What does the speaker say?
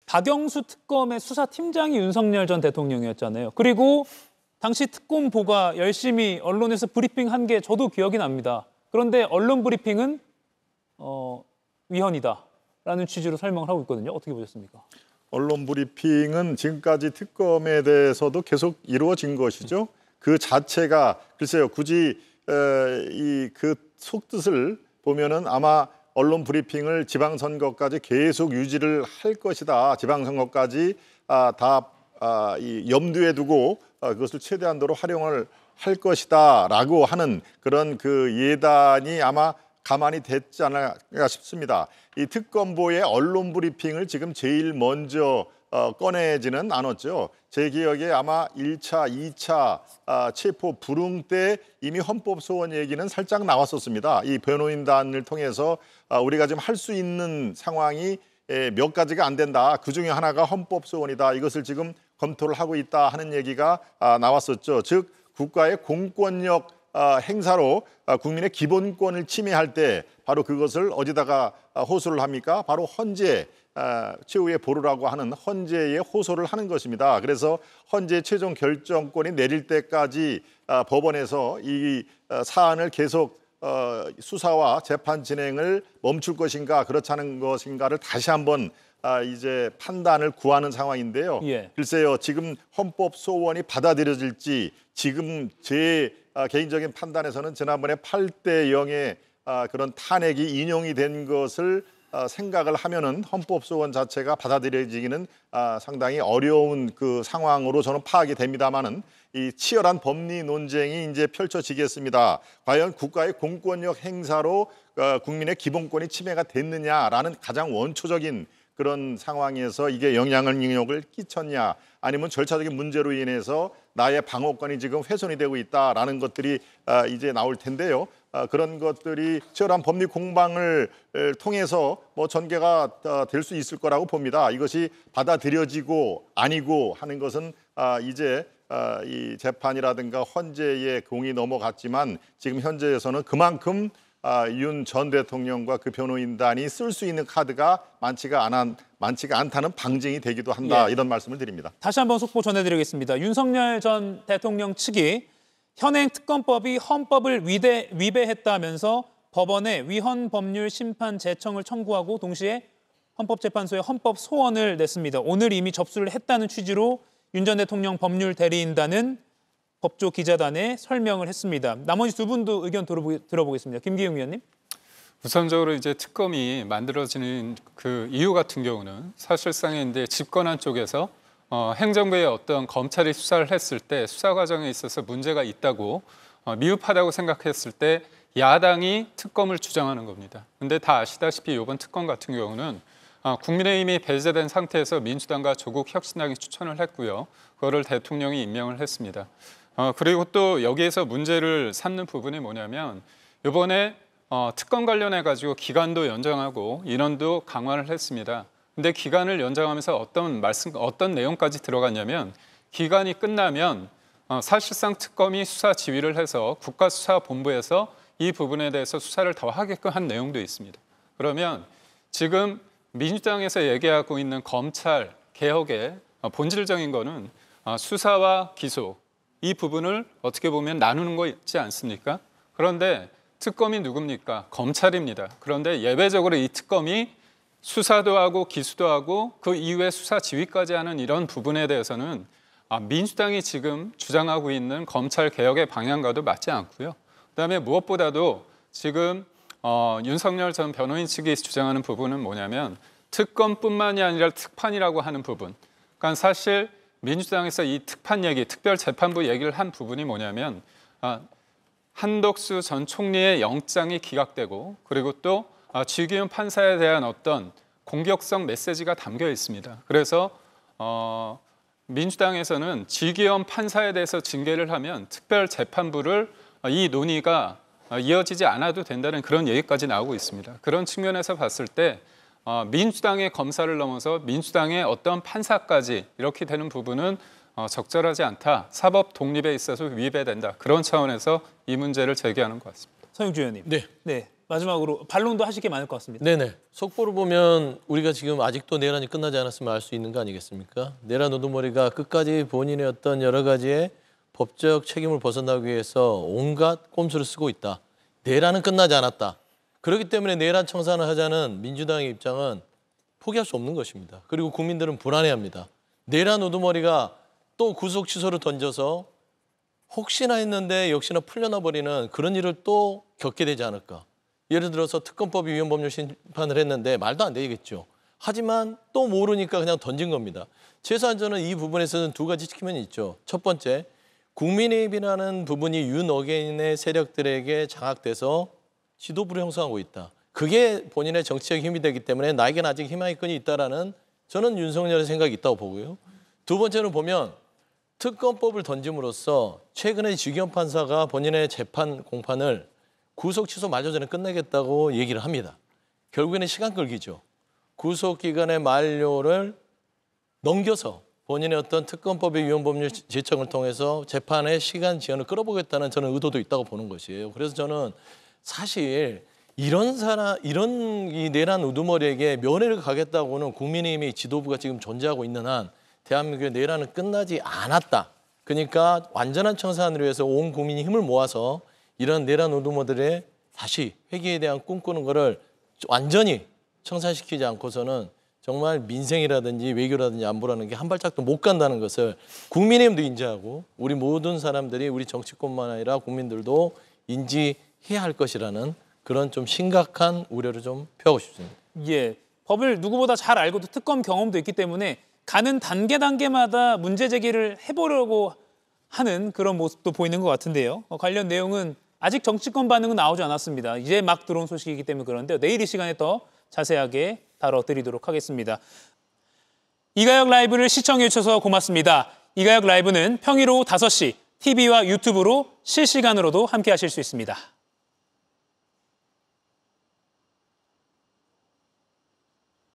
박영수 특검의 수사팀장이 윤석열 전 대통령이었잖아요. 그리고 당시 특검보가 열심히 언론에서 브리핑한 게 저도 기억이 납니다. 그런데 언론 브리핑은 위헌이다라는 취지로 설명을 하고 있거든요. 어떻게 보셨습니까? 언론 브리핑은 지금까지 특검에 대해서도 계속 이루어진 것이죠. 그 자체가 글쎄요, 굳이 그 속뜻을 보면은 아마 언론 브리핑을 지방선거까지 계속 유지를 할 것이다. 지방선거까지 이 염두에 두고 그것을 최대한도로 활용을 할 것이다라고 하는 그런 그 예단이 아마 가만히 됐지 않을까 싶습니다. 이 특검보의 언론 브리핑을 지금 제일 먼저 꺼내지는 않았죠. 제 기억에 아마 1차, 2차 체포 불응 때 이미 헌법 소원 얘기는 살짝 나왔었습니다. 이 변호인단을 통해서 우리가 지금 할 수 있는 상황이 몇 가지가 안 된다. 그중에 하나가 헌법 소원이다. 이것을 지금 검토를 하고 있다 하는 얘기가 나왔었죠. 즉 국가의 공권력 행사로 국민의 기본권을 침해할 때 바로 그것을 어디다가 호소를 합니까? 바로 헌재, 최후의 보루라고 하는 헌재에 호소를 하는 것입니다. 그래서 헌재 최종 결정권이 내릴 때까지 법원에서 이 사안을 계속 수사와 재판 진행을 멈출 것인가 그렇지 않은 것인가를 다시 한번 이제 판단을 구하는 상황인데요. 예. 글쎄요, 지금 헌법 소원이 받아들여질지 지금 제 개인적인 판단에서는 지난번에 8대 0의 그런 탄핵이 인용이 된 것을 생각을 하면은 헌법 소원 자체가 받아들여지기는 상당히 어려운 그 상황으로 저는 파악이 됩니다만은 이 치열한 법리 논쟁이 이제 펼쳐지겠습니다. 과연 국가의 공권력 행사로 국민의 기본권이 침해가 됐느냐라는 가장 원초적인 그런 상황에서 이게 영향을 끼쳤냐 아니면 절차적인 문제로 인해서 나의 방어권이 지금 훼손이 되고 있다라는 것들이 이제 나올 텐데요. 그런 것들이 치열한 법리 공방을 통해서 뭐 전개가 될 수 있을 거라고 봅니다. 이것이 받아들여지고 아니고 하는 것은 이제 이 재판이라든가 헌재의 공이 넘어갔지만 지금 현재에서는 그만큼 윤 전 대통령과 그 변호인단이 쓸 수 있는 카드가 많지가 않다는 방증이 되기도 한다. 예. 이런 말씀을 드립니다. 다시 한번 속보 전해드리겠습니다. 윤석열 전 대통령 측이 현행 특검법이 헌법을 위배했다면서 법원에 위헌 법률 심판 제청을 청구하고 동시에 헌법재판소에 헌법 소원을 냈습니다. 오늘 이미 접수를 했다는 취지로 윤 전 대통령 법률 대리인단은 법조 기자단에 설명을 했습니다. 나머지 두 분도 의견 들어보겠습니다. 김기웅 위원님. 우선적으로 이제 특검이 만들어지는 그 이유 같은 경우는 사실상에 이제 집권한 쪽에서 행정부의 어떤 검찰이 수사를 했을 때 수사 과정에 있어서 문제가 있다고 미흡하다고 생각했을 때 야당이 특검을 주장하는 겁니다. 근데 다 아시다시피 이번 특검 같은 경우는 국민의힘이 배제된 상태에서 민주당과 조국 혁신당이 추천을 했고요. 그거를 대통령이 임명을 했습니다. 그리고 또 여기에서 문제를 삼는 부분이 뭐냐면 이번에 특검 관련해 가지고 기간도 연장하고 인원도 강화를 했습니다. 근데 기간을 연장하면서 어떤 내용까지 들어갔냐면 기간이 끝나면 사실상 특검이 수사 지휘를 해서 국가수사본부에서 이 부분에 대해서 수사를 더 하게끔 한 내용도 있습니다. 그러면 지금 민주당에서 얘기하고 있는 검찰 개혁의 본질적인 거는 수사와 기소 이 부분을 어떻게 보면 나누는 거 있지 않습니까? 그런데 특검이 누굽니까? 검찰입니다. 그런데 예외적으로 이 특검이 수사도 하고 기소도 하고 그 이후에 수사 지휘까지 하는 이런 부분에 대해서는 민주당이 지금 주장하고 있는 검찰 개혁의 방향과도 맞지 않고요. 그다음에 무엇보다도 지금 윤석열 전 변호인 측이 주장하는 부분은 뭐냐면 특검뿐만이 아니라 특판이라고 하는 부분. 그러니까 사실 민주당에서 이 특판 얘기, 특별재판부 얘기를 한 부분이 뭐냐면 한덕수 전 총리의 영장이 기각되고 그리고 또 주기훈 판사에 대한 어떤 공격성 메시지가 담겨 있습니다. 그래서 민주당에서는 주기훈 판사에 대해서 징계를 하면 특별재판부를 이 논의가 이어지지 않아도 된다는 그런 얘기까지 나오고 있습니다. 그런 측면에서 봤을 때 민주당의 검사를 넘어서 민주당의 어떤 판사까지 이렇게 되는 부분은 적절하지 않다. 사법 독립에 있어서 위배된다. 그런 차원에서 이 문제를 제기하는 것 같습니다. 서영주 의원님. 네. 네. 마지막으로 반론도 하실 게 많을 것 같습니다. 네네. 속보를 보면 우리가 지금 아직도 내란이 끝나지 않았으면 알 수 있는 거 아니겠습니까? 내란 우두머리가 끝까지 본인의 어떤 여러 가지의 법적 책임을 벗어나기 위해서 온갖 꼼수를 쓰고 있다. 내란은 끝나지 않았다. 그렇기 때문에 내란 청산을 하자는 민주당의 입장은 포기할 수 없는 것입니다. 그리고 국민들은 불안해합니다. 내란 우두머리가 또 구속 취소를 던져서 혹시나 했는데 역시나 풀려나 버리는 그런 일을 또 겪게 되지 않을까. 예를 들어서 특검법이 위헌 법률 심판을 했는데 말도 안 되겠죠. 하지만 또 모르니까 그냥 던진 겁니다. 최소한 저는 이 부분에서는 두 가지 측면이 있죠. 첫 번째, 국민의힘이라는 부분이 윤어게인의 세력들에게 장악돼서 지도부를 형성하고 있다. 그게 본인의 정치적 힘이 되기 때문에 나에게는 아직 희망의 끈이 있다라는 저는 윤석열의 생각이 있다고 보고요. 두 번째는 보면 특검법을 던짐으로써 최근에 주기현 판사가 본인의 재판 공판을 구속 취소 만료 전에 끝내겠다고 얘기를 합니다. 결국에는 시간 끌기죠. 구속 기간의 만료를 넘겨서 본인의 어떤 특검법의 위헌 법률 제청을 통해서 재판의 시간 지연을 끌어보겠다는 저는 의도도 있다고 보는 것이에요. 그래서 저는 사실 이런 이 내란 우두머리에게 면회를 가겠다고는 국민의힘의 지도부가 지금 존재하고 있는 한 대한민국의 내란은 끝나지 않았다. 그러니까 완전한 청산을 위해서 온 국민이 힘을 모아서 이런 내란 우두머리들의 다시 회귀에 대한 꿈꾸는 거를 완전히 청산시키지 않고서는 정말 민생이라든지 외교라든지 안보라는 게 한 발짝도 못 간다는 것을 국민의힘도 인지하고 우리 모든 사람들이 우리 정치권만 아니라 국민들도 인지해야 할 것이라는 그런 좀 심각한 우려를 좀 표하고 싶습니다. 예, 법을 누구보다 잘 알고도 특검 경험도 있기 때문에 가는 단계마다 문제 제기를 해보려고 하는 그런 모습도 보이는 것 같은데요. 관련 내용은 아직 정치권 반응은 나오지 않았습니다. 이제 막 들어온 소식이기 때문에 그런데요. 내일 이 시간에 더 자세하게 다뤄드리도록 하겠습니다. 이가혁 라이브를 시청해 주셔서 고맙습니다. 이가혁 라이브는 평일 오후 5시 TV와 유튜브로 실시간으로도 함께 하실 수 있습니다.